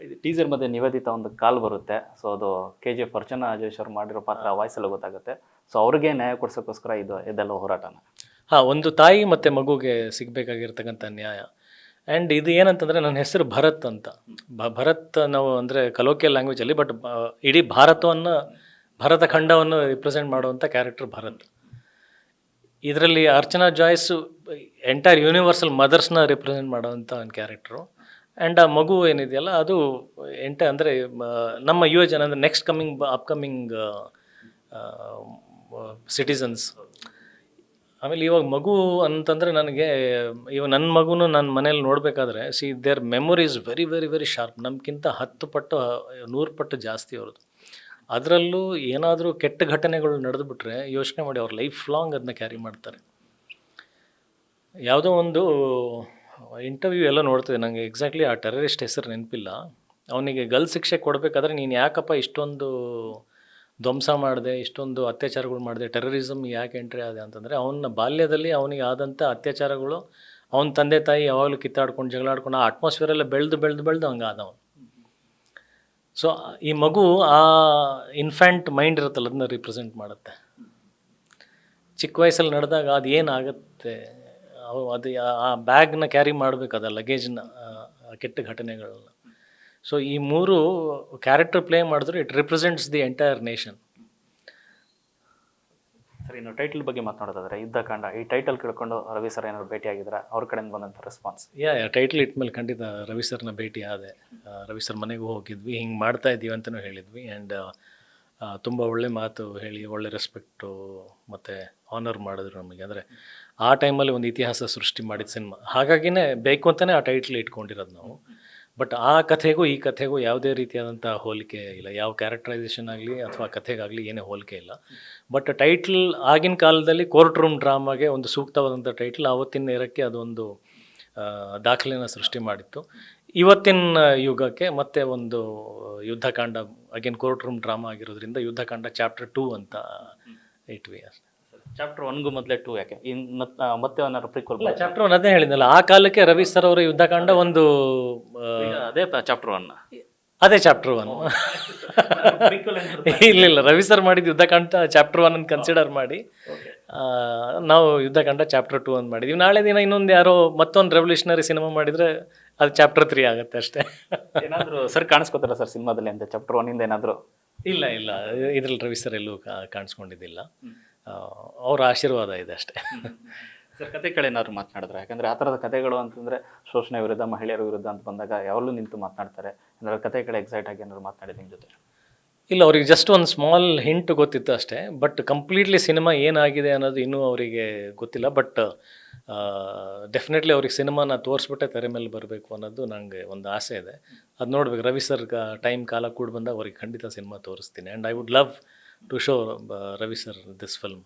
ಇದು ಟೀಸರ್ ಮಧ್ಯೆ ನಿವೇದಿತ ಒಂದು ಕಾಲ್ ಬರುತ್ತೆ. ಸೊ ಅದು KGF ಅರ್ಚನಾ ಅಜೇಶ್ ಅವ್ರು ಮಾಡಿರೋ ಪಾತ್ರ ವಾಯ್ಸಲ್ಲಿ ಗೊತ್ತಾಗುತ್ತೆ. ಸೊ ಅವ್ರಿಗೆ ನ್ಯಾಯ ಕೊಡ್ಸೋಕ್ಕೋಸ್ಕರ ಇದೆಲ್ಲ ಹೋರಾಟನ. ಹಾಂ, ಒಂದು ತಾಯಿ ಮತ್ತು ಮಗುಗೆ ಸಿಗಬೇಕಾಗಿರ್ತಕ್ಕಂಥ ನ್ಯಾಯ. ಆ್ಯಂಡ್ ಇದು ಏನಂತಂದರೆ, ನನ್ನ ಹೆಸರು ಭರತ್ ಅಂತ. ಭರತ್ ನಾವು ಅಂದರೆ ಕಲೋಕಿಯಲ್ ಲ್ಯಾಂಗ್ವೇಜಲ್ಲಿ, ಬಟ್ ಇಡೀ ಭಾರತ ಖಂಡವನ್ನು ರಿಪ್ರೆಸೆಂಟ್ ಮಾಡುವಂಥ ಕ್ಯಾರೆಕ್ಟರ್ ಭರತ್. ಇದರಲ್ಲಿ ಅರ್ಚನಾ ಜಾಯ್ಸು ಎಂಟೈರ್ ಯೂನಿವರ್ಸಲ್ ಮದರ್ಸ್ನ ರಿಪ್ರೆಸೆಂಟ್ ಮಾಡೋವಂಥ ಒಂದು ಕ್ಯಾರೆಕ್ಟ್ರು. ಆ್ಯಂಡ್ ಆ ಮಗು ಏನಿದೆಯಲ್ಲ ಅದು ಅಂದರೆ ನಮ್ಮ ಯುವ ಜನ ಅಂದರೆ ನೆಕ್ಸ್ಟ್ ಅಪ್ಕಮಿಂಗ್ ಸಿಟಿಸನ್ಸ್. ಆಮೇಲೆ ಇವಾಗ ಮಗು ಅಂತಂದರೆ ನನಗೆ ನನ್ನ ಮಗುನು ನನ್ನ ಮನೇಲಿ ನೋಡಬೇಕಾದ್ರೆ there memory is very very very sharp. ನಮಗಿಂತ 10 ಪಟ್ಟು 100 ಪಟ್ಟು ಜಾಸ್ತಿ ಅವ್ರದ್ದು. ಅದರಲ್ಲೂ ಏನಾದರೂ ಕೆಟ್ಟ ಘಟನೆಗಳು ನಡೆದುಬಿಟ್ರೆ ಯೋಚನೆ ಮಾಡಿ, ಅವ್ರ ಲೈಫ್ ಲಾಂಗ್ ಅದನ್ನ ಕ್ಯಾರಿ ಮಾಡ್ತಾರೆ. ಯಾವುದೋ ಒಂದು ಇಂಟರ್ವ್ಯೂ ಎಲ್ಲ ನೋಡ್ತಿದ್ದೆ, ನನಗೆ ಎಕ್ಸಾಕ್ಟ್ಲಿ ಆ ಟೆರರಿಸ್ಟ್ ಹೆಸರು ನೆನಪಿಲ್ಲ. ಅವನಿಗೆ ಶಿಕ್ಷೆ ಕೊಡಬೇಕಾದ್ರೆ ನೀನು ಯಾಕಪ್ಪ ಇಷ್ಟೊಂದು ಧ್ವಂಸ ಮಾಡಿದೆ, ಇಷ್ಟೊಂದು ಅತ್ಯಾಚಾರಗಳು ಮಾಡಿದೆ, ಟೆರರಿಸಮ್ ಯಾಕೆ ಎಂಟ್ರಿ ಆದೆ ಅಂತಂದರೆ, ಅವನ ಬಾಲ್ಯದಲ್ಲಿ ಅವನಿಗೆ ಆದಂಥ ಅತ್ಯಾಚಾರಗಳು, ಅವನ ತಂದೆ ತಾಯಿ ಯಾವಾಗಲೂ ಕಿತ್ತಾಡ್ಕೊಂಡು ಜಗಳಾಡ್ಕೊಂಡು ಆ ಅಟ್ಮಾಸ್ಫಿಯರೆಲ್ಲ ಬೆಳೆದು ಹಂಗೆ ಆದವನು. ಸೊ ಈ ಮಗು ಆ ಇನ್ಫ್ಯಾಂಟ್ ಮೈಂಡ್ ಇರುತ್ತಲ್ಲ, ಅದನ್ನ ರಿಪ್ರೆಸೆಂಟ್ ಮಾಡುತ್ತೆ. ಚಿಕ್ಕ ವಯಸ್ಸಲ್ಲಿ ನಡೆದಾಗ ಅದು ಏನಾಗುತ್ತೆ, ಅದು ಆ ಬ್ಯಾಗ್ನ ಕ್ಯಾರಿ ಮಾಡಬೇಕದ ಲಗೇಜ್ನ, ಕೆಟ್ಟ ಘಟನೆಗಳನ್ನ. ಸೊ ಈ 3 ಕ್ಯಾರೆಕ್ಟರ್ ಪ್ಲೇ ಮಾಡಿದ್ರು it represents the entire nation. Sir, ಇನ್ನು ಟೈಟಲ್ ಬಗ್ಗೆ ಮಾತನಾಡೋದಾದ್ರೆ ಯುದ್ಧಕಾಂಡ, ಈ ಟೈಟಲ್ ಕೇಳ್ಕೊಂಡು ರವಿ ಸರ್ ಏನಾದ್ರು ಭೇಟಿ ಆಗಿದ್ರೆ ಅವ್ರ ಕಡೆಯಿಂದ ಬಂದಂಥ ರೆಸ್ಪಾನ್ಸ್? ಟೈಟಲ್ ಇಟ್ಮೇಲೆ ಖಂಡಿತ ರವಿ ಸರ್ನ ಭೇಟಿ ಆದೆ. ರವಿ ಸರ್ ಮನೆಗೂ ಹೋಗಿದ್ವಿ, ಹಿಂಗೆ ಮಾಡ್ತಾ ಇದ್ದೀವಿ ಅಂತಲೂ ಹೇಳಿದ್ವಿ. ಆ್ಯಂಡ್ ತುಂಬ ಒಳ್ಳೆ ಮಾತು ಹೇಳಿ, ಒಳ್ಳೆ ರೆಸ್ಪೆಕ್ಟು ಮತ್ತು ಆನರ್ ಮಾಡಿದ್ರು ನಮಗೆ. ಅಂದರೆ ಆ ಟೈಮಲ್ಲಿ ಒಂದು ಇತಿಹಾಸ ಸೃಷ್ಟಿ ಮಾಡಿದ ಸಿನಿಮಾ, ಹಾಗಾಗಿನೇ ಬೇಕು ಅಂತಲೇ ಆ ಟೈಟ್ಲ್ ಇಟ್ಕೊಂಡಿರೋದು ನಾವು. ಬಟ್ ಆ ಕಥೆಗೂ ಈ ಕಥೆಗೂ ಯಾವುದೇ ರೀತಿಯಾದಂಥ ಹೋಲಿಕೆ ಇಲ್ಲ. ಯಾವ ಕ್ಯಾರೆಕ್ಟರೈಸೇಷನ್ ಆಗಲಿ ಅಥವಾ ಕಥೆಗಾಗಲಿ ಏನೇ ಹೋಲಿಕೆ ಇಲ್ಲ. ಬಟ್ ಟೈಟ್ಲ್ ಆಗಿನ ಕಾಲದಲ್ಲಿ ಕೋರ್ಟ್ ರೂಮ್ ಡ್ರಾಮಾಗೆ ಒಂದು ಸೂಕ್ತವಾದಂಥ ಟೈಟ್ಲ್. ಆವತ್ತಿನ ನೇರಕ್ಕೆ ಅದೊಂದು ದಾಖಲೆನ ಸೃಷ್ಟಿ ಮಾಡಿತ್ತು. ಇವತ್ತಿನ ಯುಗಕ್ಕೆ ಮತ್ತೆ ಒಂದು Yuddhakanda, again court room drama ಆಗಿರೋದ್ರಿಂದ ಯುದ್ಧಕಾಂಡ ಚಾಪ್ಟರ್ 2 ಅಂತ ಇಟ್ವಿ ಅಷ್ಟೇ. ಚಾಪ್ಟರ್ 1ಗೂ ಮೊದಲೇ 2 ಯಾಕೆ ಮತ್ತೆ ಏನಾದ್ರು ಪ್ರಿಕ್ವಲ್? ಚಾಪ್ಟರ್ 1 ಅದೇ ಹೇಳಿದ್ನಲ್ಲ, ಆ ಕಾಲಕ್ಕೆ ರವಿ ಸರ್ ಅವರ ಯುದ್ಧಕಾಂಡ ಒಂದು ಅದೇ ಚಾಪ್ಟರ್ 1. ಅದೇ ಚಾಪ್ಟರ್ 1. ಇಲ್ಲ, ರವಿ ಸರ್ ಮಾಡಿದ ಯುದ್ಧಕಾಂಡ ಚಾಪ್ಟರ್ 1 ಅಂತ ಕನ್ಸಿಡರ್ ಮಾಡಿ ನಾವು ಯುದ್ಧಕಾಂಡ ಚಾಪ್ಟರ್ 2 ಅಂತ ಮಾಡಿದ್ವಿ. ನಾಳೆ ದಿನ ಇನ್ನೊಂದು ಯಾರೋ ಮತ್ತೊಂದು ರೆವಲ್ಯೂಷನರಿ ಸಿನಿಮಾ ಮಾಡಿದರೆ ಅದು ಚಾಪ್ಟರ್ 3 ಆಗುತ್ತೆ ಅಷ್ಟೇ. ಏನಾದರೂ ಸರ್ ಕಾಣಿಸ್ಕೋತಾರ ಸರ್ ಸಿನಿಮಾದಲ್ಲಿ ಅಂತ ಚಾಪ್ಟರ್ 1 ಏನಾದರೂ? ಇಲ್ಲ, ಇದ್ರಲ್ಲಿ ರವಿ ಸರ್ ಎಲ್ಲೂ ಕಾಣಿಸ್ಕೊಂಡಿದ್ದಿಲ್ಲ. ಅವ್ರ ಆಶೀರ್ವಾದ ಇದೆ ಅಷ್ಟೇ. ಸರ್, ಕಥೆಗಳೇನಾದ್ರು ಮಾತನಾಡಿದ್ರೆ, ಯಾಕಂದರೆ ಆ ಥರದ ಕಥೆಗಳು ಅಂತಂದರೆ ಶೋಷಣೆ ವಿರುದ್ಧ, ಮಹಿಳೆಯರ ವಿರುದ್ಧ ಅಂತ ಬಂದಾಗ ಯಾವಾಗಲೂ ನಿಂತು ಮಾತನಾಡ್ತಾರೆ. ಏನಾದ್ರು ಕಥೆಗಳು ಎಕ್ಸೈಟ್ ಆಗಿ ಏನಾದ್ರು ಮಾತನಾಡಿ ನಿಮ್ಮ ಜೊತೆ? ಇಲ್ಲ, ಅವ್ರಿಗೆ ಜಸ್ಟ್ ಒಂದು ಸ್ಮಾಲ್ ಹಿಂಟ್ ಗೊತ್ತಿತ್ತು ಅಷ್ಟೇ. ಬಟ್ ಕಂಪ್ಲೀಟ್ಲಿ ಸಿನಿಮಾ ಏನಾಗಿದೆ ಅನ್ನೋದು ಇನ್ನೂ ಅವರಿಗೆ ಗೊತ್ತಿಲ್ಲ. ಬಟ್ ಡೆಫಿನೆಟ್ಲಿ ಅವ್ರಿಗೆ ಸಿನಿಮಾನ ತೋರಿಸ್ಬಿಟ್ಟೆ ತೆರೆ ಮೇಲೆ ಬರಬೇಕು ಅನ್ನೋದು ನನಗೆ ಒಂದು ಆಸೆ ಇದೆ. ಅದು ನೋಡ್ಬೇಕು. ರವಿ ಸರ್ ಕಾಲ ಕೂಡ ಬಂದಾಗ ಅವ್ರಿಗೆ ಖಂಡಿತ ಸಿನಿಮಾ ತೋರಿಸ್ತೀನಿ. And I would love to show Ravi sir this film.